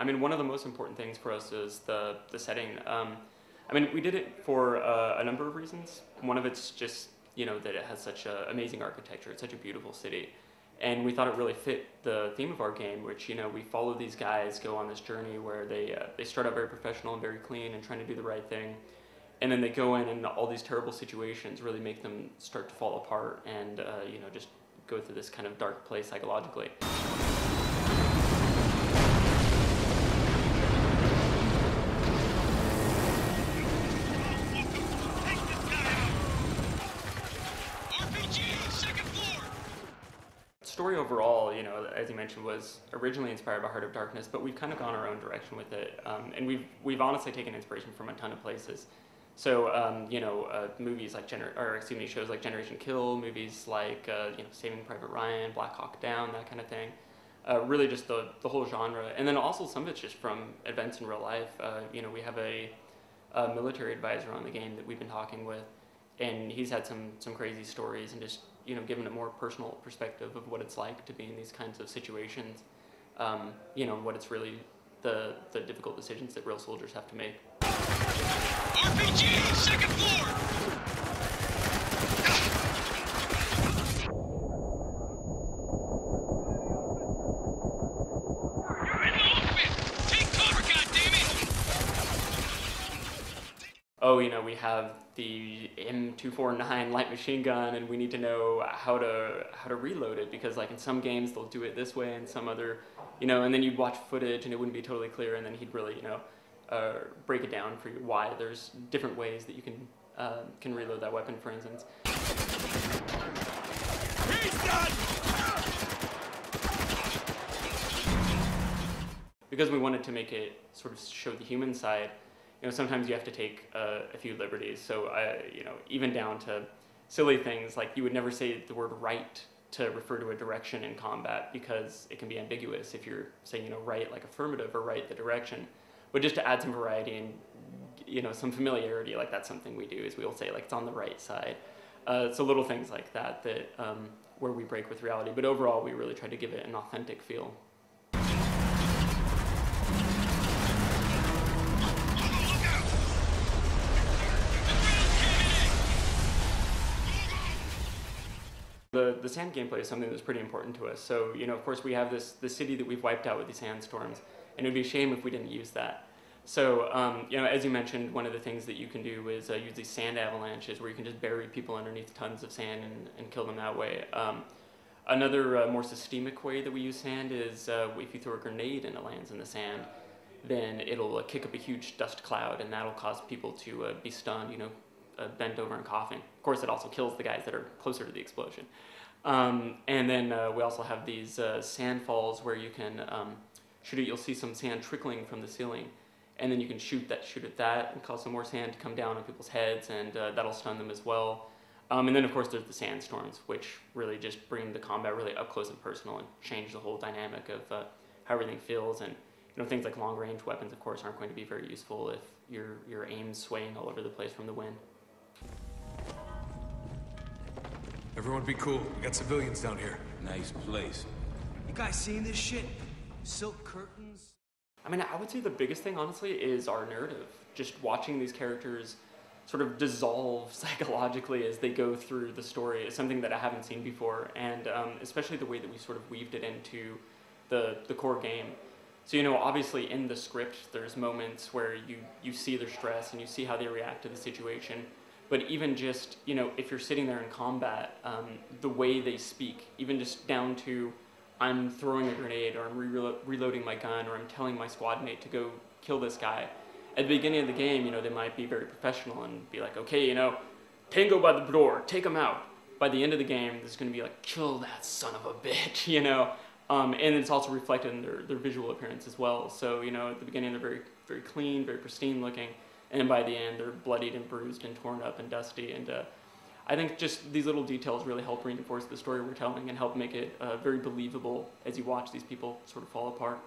I mean, one of the most important things for us is the setting. I mean, we did it for a number of reasons. One of it's just, you know, that it has such amazing architecture. It's such a beautiful city. And we thought it really fit the theme of our game, which, you know, we follow these guys go on this journey where they start out very professional and very clean and trying to do the right thing. And then they go in and all these terrible situations really make them start to fall apart and, you know, just go through this kind of dark place psychologically. Story overall, you know, as you mentioned, was originally inspired by Heart of Darkness, but we've kind of gone our own direction with it, and we've honestly taken inspiration from a ton of places. So, you know, movies like shows like Generation Kill, movies like you know, Saving Private Ryan, Black Hawk Down, that kind of thing. Really, just the whole genre, and then also some of it's just from events in real life. You know, we have a military advisor on the game that we've been talking with, and he's had some crazy stories and just, you know, given a more personal perspective of what it's like to be in these kinds of situations. You know, what it's really the difficult decisions that real soldiers have to make. RPG, second floor! Oh, you know, we have the M249 light machine gun, and we need to know how to reload it, because like in some games they'll do it this way and some other, you know, and then you'd watch footage and it wouldn't be totally clear, and then he'd really, you know, break it down for you why there's different ways that you can reload that weapon, for instance. He's done! Because we wanted to make it sort of show the human side, you know, sometimes you have to take a few liberties. So, you know, even down to silly things like you would never say the word right to refer to a direction in combat, because it can be ambiguous if you're saying, you know, right like affirmative or right the direction. But just to add some variety and, you know, some familiarity, like that's something we do, is we'll say like it's on the right side. So little things like that where we break with reality. But overall, we really try to give it an authentic feel. The sand gameplay is something that's pretty important to us. So, you know, of course we have this city that we've wiped out with these sandstorms, and it would be a shame if we didn't use that. So, you know, as you mentioned, one of the things that you can do is use these sand avalanches where you can just bury people underneath tons of sand and kill them that way. Another more systemic way that we use sand is if you throw a grenade and it lands in the sand, then it'll kick up a huge dust cloud, and that'll cause people to be stunned, you know, bent over and coughing. Of course, it also kills the guys that are closer to the explosion. And then we also have these sand falls where you can shoot it. You'll see some sand trickling from the ceiling, and then you can shoot at that and cause some more sand to come down on people's heads, and that'll stun them as well. And then, of course, there's the sandstorms, which really just bring the combat really up close and personal and change the whole dynamic of how everything feels. And, you know, things like long-range weapons, of course, aren't going to be very useful if your aim's swaying all over the place from the wind. Everyone be cool. We got civilians down here. Nice place. You guys seen this shit? Silk curtains? I mean, I would say the biggest thing, honestly, is our narrative. Just watching these characters sort of dissolve psychologically as they go through the story is something that I haven't seen before, and especially the way that we sort of weaved it into the core game. So, you know, obviously in the script, there's moments where you see their stress and you see how they react to the situation. But even just, you know, if you're sitting there in combat, the way they speak, even just down to I'm throwing a grenade, or I'm reloading my gun, or I'm telling my squad mate to go kill this guy. At the beginning of the game, you know, they might be very professional and be like, okay, you know, tango by the door, take him out. By the end of the game, there's going to be like, kill that son of a bitch, you know. And it's also reflected in their visual appearance as well. So, you know, at the beginning, they're very, very clean, very pristine looking. And by the end, they're bloodied and bruised and torn up and dusty. And I think just these little details really help reinforce the story we're telling and help make it very believable as you watch these people sort of fall apart.